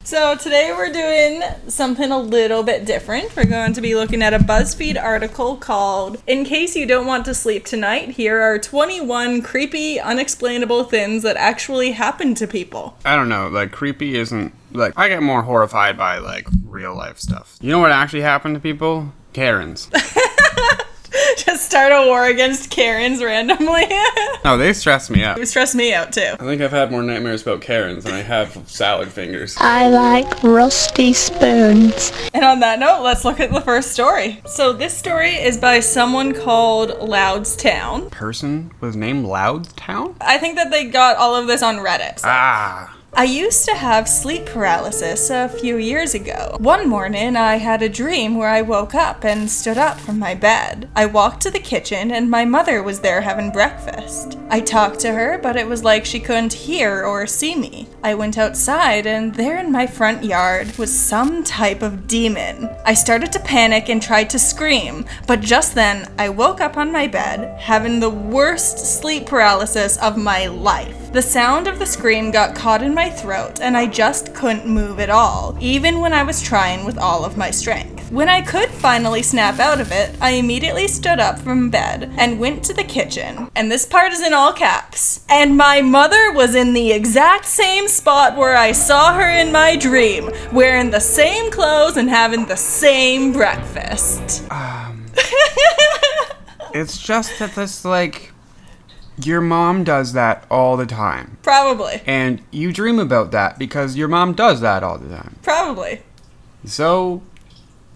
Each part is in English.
So today we're doing something a little bit different. We're going to be looking at a Buzzfeed article called, "In case you don't want to sleep tonight, here are 21 creepy, unexplainable things that actually happen to people." I don't know, like, creepy isn't, like, I get more horrified by, like, real life stuff. You know what actually happened to people? Karens. Just start a war against Karens randomly. No, they stress me out. It stressed me out too. I think I've had more nightmares about Karens than I have salad fingers. I like rusty spoons. And on that note, let's look at the first story. So this story is by someone called Loudstown. Person was named Loudstown? I think that they got all of this on Reddit. So. I used to have sleep paralysis a few years ago. One morning, I had a dream where I woke up and stood up from my bed. I walked to the kitchen and my mother was there having breakfast. I talked to her, but it was like she couldn't hear or see me. I went outside and there in my front yard was some type of demon. I started to panic and tried to scream, but just then I woke up on my bed, having the worst sleep paralysis of my life. The sound of the scream got caught in my throat and I just couldn't move at all, even when I was trying with all of my strength. When I could finally snap out of it, I immediately stood up from bed and went to the kitchen. And this part is in all caps. And my mother was in the exact same spot where I saw her in my dream, wearing the same clothes and having the same breakfast. It's just that this, like... Your mom does that all the time. Probably. And you dream about that because your mom does that all the time. Probably. So...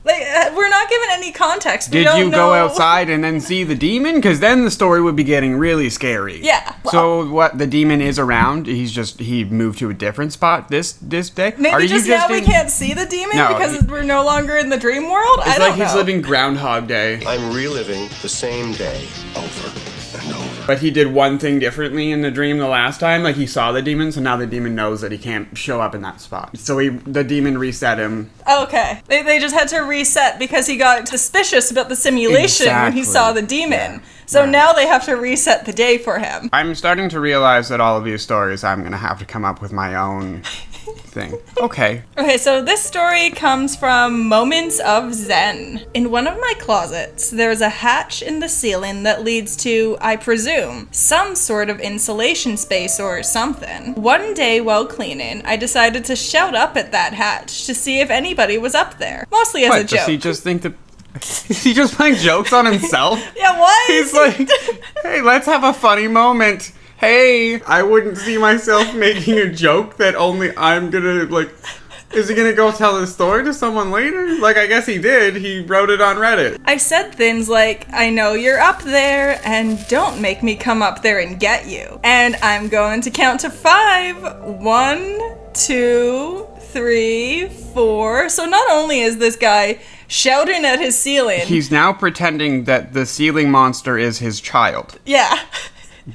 Like, we're not given any context. Did you go outside and then see the demon? Because then the story would be getting really scary. Yeah. Well, so what, the demon is around? He moved to a different spot this day? Maybe just now we can't see the demon because we're no longer in the dream world? I don't know. He's living Groundhog Day. I'm reliving the same day over and over. But he did one thing differently in the dream the last time. Like, he saw the demon, so now the demon knows that he can't show up in that spot. So the demon reset him. Okay. They just had to reset because he got suspicious about the simulation when he saw the demon. Yeah. So now they have to reset the day for him. I'm starting to realize that all of these stories, I'm going to have to come up with my own thing. Okay, so this story comes from Moments of Zen. In one of my closets, there's a hatch in the ceiling that leads to, I presume, some sort of insulation space or something. One day while cleaning, I decided to shout up at that hatch to see if anybody was up there. Mostly as a joke. Does he just think that... Is he just playing jokes on himself? Yeah, what? He's like, hey, let's have a funny moment. Hey, I wouldn't see myself making a joke that only I'm gonna, like... Is he gonna go tell his story to someone later? Like, I guess he did. He wrote it on Reddit. I said things like, I know you're up there, and don't make me come up there and get you. And I'm going to count to 5. 1, 2, 3, 4. So not only is this guy shouting at his ceiling... He's now pretending that the ceiling monster is his child. Yeah.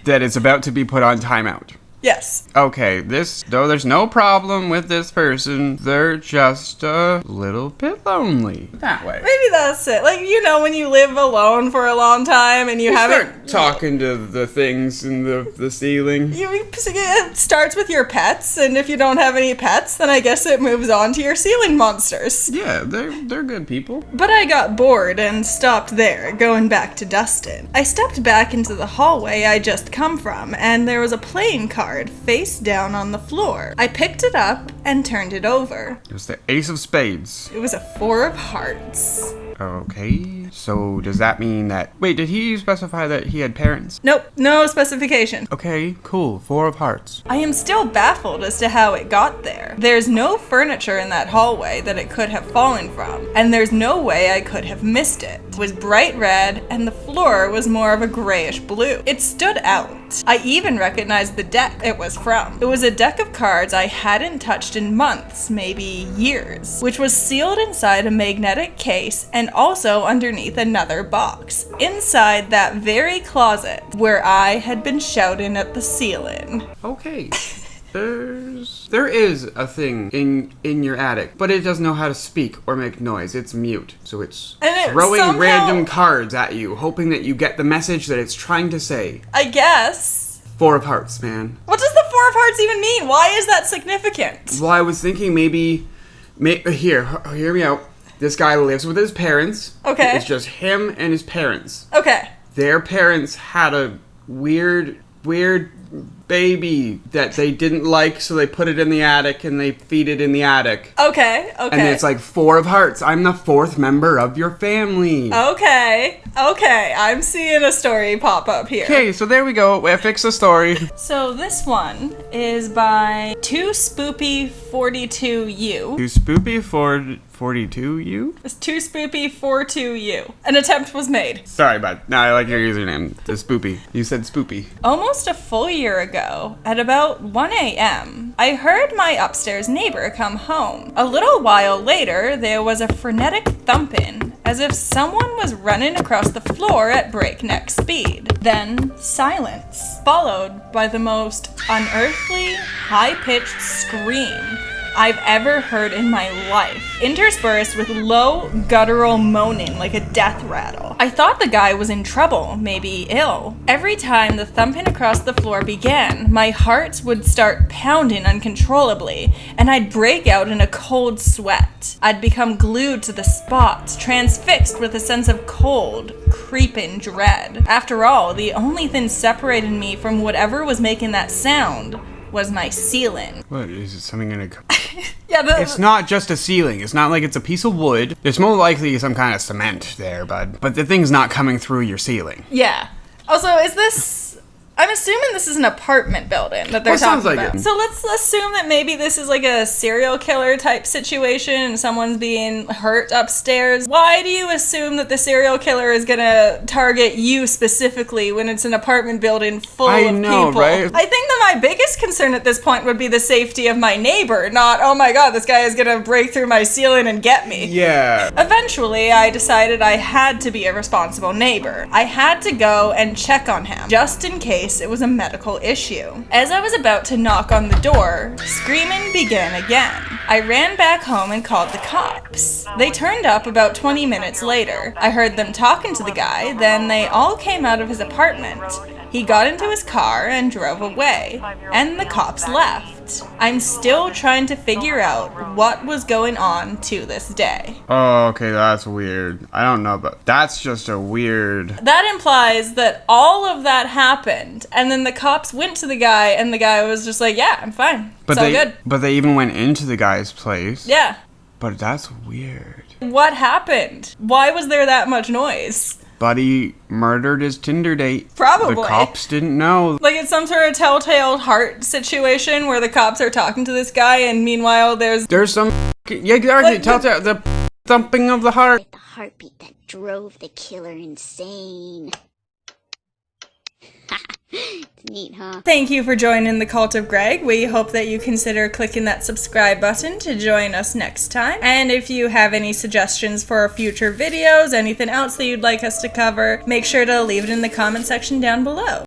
That is about to be put on timeout. Yes. Okay, though there's no problem with this person, they're just a little bit lonely. That way. Maybe that's it. Like, you know, when you live alone for a long time and you haven't... start talking to the things in the ceiling. It starts with your pets, and if you don't have any pets, then I guess it moves on to your ceiling monsters. Yeah, they're good people. But I got bored and stopped there, going back to Dustin. I stepped back into the hallway I just come from, and there was a playing card face down on the floor. I picked it up and turned it over. It was the Ace of Spades. It was a 4 of Hearts. Okay, so does that mean that... Wait, did he specify that he had parents? Nope, no specification. Okay, cool. 4 of Hearts. I am still baffled as to how it got there. There's no furniture in that hallway that it could have fallen from, and there's no way I could have missed it. It was bright red, and the floor was more of a grayish blue. It stood out. I even recognized the deck it was from. It was a deck of cards I hadn't touched in months, maybe years, which was sealed inside a magnetic case and also underneath another box, inside that very closet where I had been shouting at the ceiling. Okay. There is a thing in your attic, but it doesn't know how to speak or make noise. It's mute, so it's throwing random cards at you, hoping that you get the message that it's trying to say. I guess. 4 of Hearts, man. What does the 4 of hearts even mean? Why is that significant? Well, I was thinking maybe hear me out. This guy lives with his parents. Okay. It's just him and his parents. Okay. Their parents had a weird baby that they didn't like, so they put it in the attic and they feed it in the attic. Okay. And it's like 4 of hearts. I'm the 4th member of your family. Okay. I'm seeing a story pop up here. Okay, so there we go. I fixed the story. So this one is by 2spoopy42u. You spoopy for 42u? It's 2spoopy42u. An attempt was made. Sorry, bud. No, I like your username. The spoopy. You said spoopy. Almost a full year ago, at about 1 a.m., I heard my upstairs neighbor come home. A little while later, there was a frenetic thumping, as if someone was running across the floor at breakneck speed. Then silence, followed by the most unearthly, high-pitched scream I've ever heard in my life, interspersed with low, guttural moaning like a death rattle. I thought the guy was in trouble, maybe ill. Every time the thumping across the floor began, my heart would start pounding uncontrollably, and I'd break out in a cold sweat. I'd become glued to the spot, transfixed with a sense of cold, creeping dread. After all, the only thing separating me from whatever was making that sound was my ceiling. What, is it something in a... Yeah, It's not just a ceiling. It's not like it's a piece of wood. There's more likely some kind of cement there, bud. But the thing's not coming through your ceiling. Yeah. Also, is this... I'm assuming this is an apartment building that they're Well, sounds talking like about. it. So let's assume that maybe this is like a serial killer type situation and someone's being hurt upstairs. Why do you assume that the serial killer is gonna target you specifically when it's an apartment building full of people? Right? I think that my biggest concern at this point would be the safety of my neighbor, not, oh my god, this guy is gonna break through my ceiling and get me. Yeah. Eventually, I decided I had to be a responsible neighbor. I had to go and check on him, just in case it was a medical issue. As I was about to knock on the door, screaming began again. I ran back home and called the cops. They turned up about 20 minutes later. I heard them talking to the guy, then they all came out of his apartment. He got into his car and drove away, and the cops left. I'm still trying to figure out what was going on to this day. Oh, okay, that's weird. I don't know, but that's just a weird... That implies that all of that happened, and then the cops went to the guy, and the guy was just like, yeah, I'm fine. It's all good. But they even went into the guy's place. Yeah. But that's weird. What happened? Why was there that much noise? Buddy murdered his Tinder date. Probably. The cops didn't know. Like it's some sort of telltale heart situation where the cops are talking to this guy, and meanwhile there's some... Yeah, exactly. Like Telltale. The thumping of the heart. The heartbeat that drove the killer insane. It's neat, huh? Thank you for joining the Cult of Greg. We hope that you consider clicking that subscribe button to join us next time. And if you have any suggestions for future videos, anything else that you'd like us to cover, make sure to leave it in the comment section down below.